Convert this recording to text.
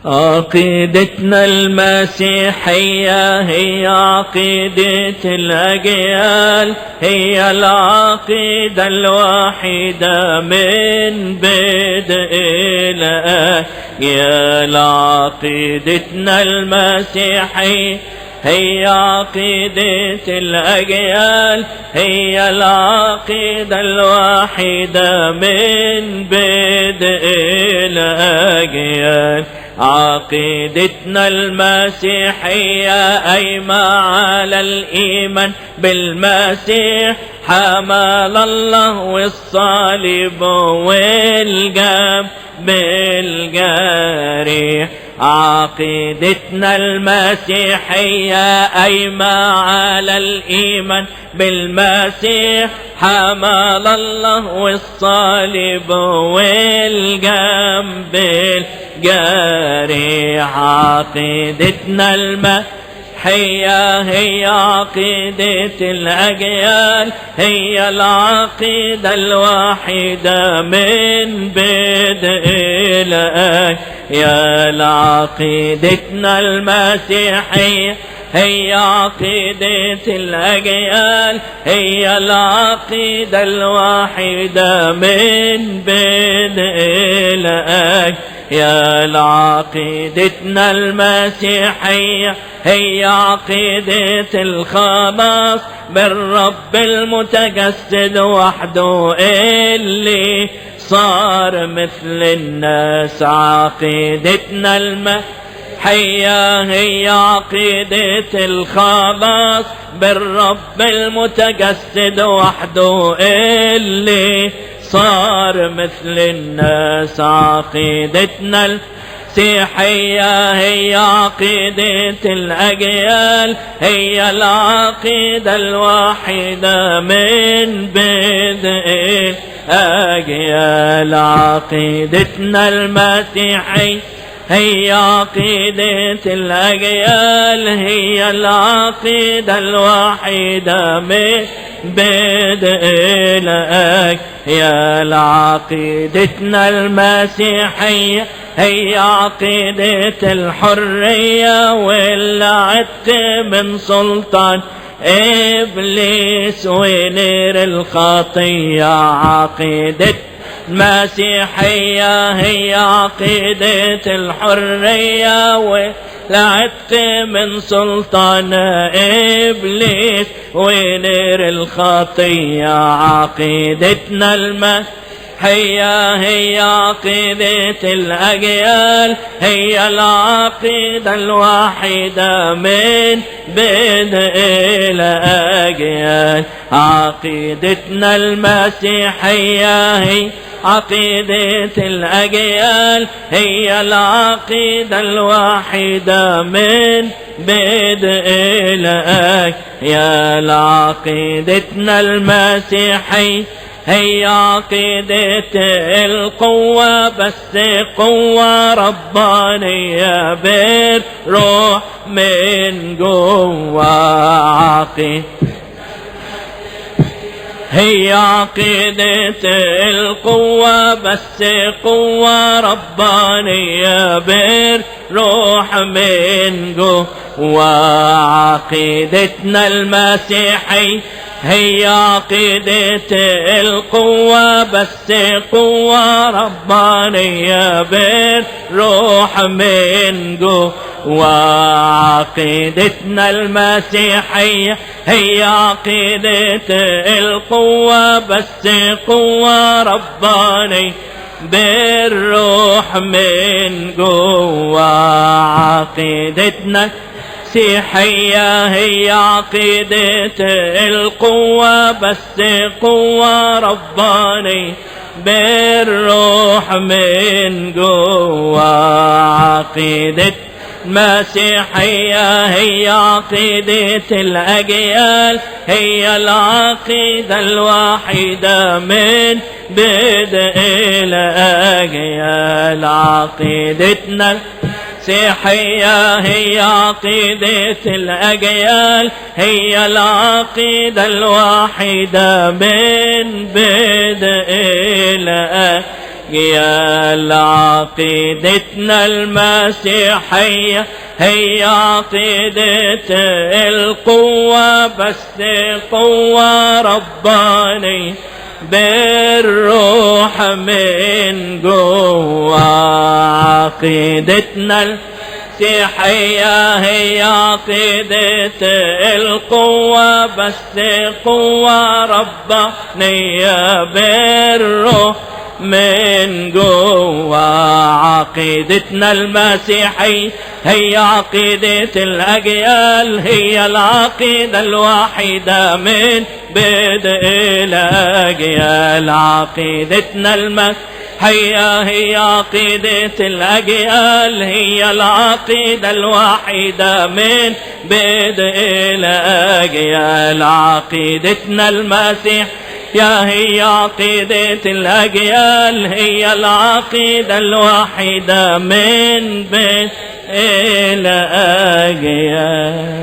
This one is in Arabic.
عقيدتنا المسيحية هي عقيدة الأجيال، هي العقيدة الوحيدة من بدء الأجيال. عقيدتنا المسيحية هي عقيدة الأجيال، هي العقيدة الوحيدة من بدء الأجيال. عقيدتنا المسيحية قايمة على الإيمان بالمسيح حمل الله والصليب والجنب بالجريح. عقيدتنا المسيحية قايمة على الإيمان بالمسيح حمل الله والصليب والجنب بالجريح. عقيدتنا المسيحية هي عقيدة الأجيال، هي العقيدة الوحيدة من بدء الأجيال. عقيدتنا المسيحية هي عقيدة الأجيال، هي العقيدة الوحيدة من بدء الأجيال. عقيدتنا المسيحية هي عقيدة الخلاص بالرب المتجسد وحده اللي صار مثل الناس. عقيدتنا المسيحية هي عقيدة الخلاص بالرب المتجسد وحده اللي صار مثل الناس. عقيدتنا المسيحية هي عقيدة الأجيال، هي العقيدة الوحيدة من بدء الأجيال. عقيدتنا المسيحية هي عقيدة الأجيال، هي العقيدة الوحيدة من بدء الأجيال. عقيدتنا المسيحية هي عقيدة الحرية والعتق من سلطان إبليس ونير الخطية. عقيدة المسيحية هي عقيدة الحرية والعتق من سلطان إبليس ونير الخطية. عقيدتنا هي عقيدة الأجيال، هي العقيدة الوحيدة من بدء الأجيال. عقيدتنا المسيحية هي عقيدة الأجيال، هي العقيدة الوحيدة من بدء الأجيال. عقيدتنا المسيحية هي عقيدة القوة، بس قوة ربانية بالروح من جوا. هي عقيدة القوة، بس قوة ربانية بالروح من جوا. عقيدتنا المسيحية هي عقيدة القوة، بس قوة ربانية بالروح من جوا. عقيدتنا المسيحية هي عقيدة القوة، بس قوة ربانية بالروح من جوا. عقيدتنا المسيحية هي عقيدة القوة، بس قوة ربانية بالروح من جوا. عقيدة المسيحية هي عقيدة الأجيال، هي العقيدة الوحيدة من بدء الأجيال. عقيدتنا المسيحية هي عقيدة الأجيال، هي العقيدة الوحيدة من بدء الأجيال. الأجيال. عقيدتنا المسيحية هي عقيدة القوة، بس قوة ربانية بالروح من جوا. عقيدتنا المسيحية هي عقيدة القوة، بس قوة ربانية بالروح من جوا. عقيدتنا المسيحية هي عقيدة الأجيال، هي العقيدة الوحيدة من بدء الأجيال. عقيدتنا المسيحية هي عقيدة الأجيال، هي العقيدة الوحيدة من بدء الأجيال. عقيدتنا المسيحية هي عقيدة الأجيال، هي العقيدة الوحيدة من بدء الأجيال.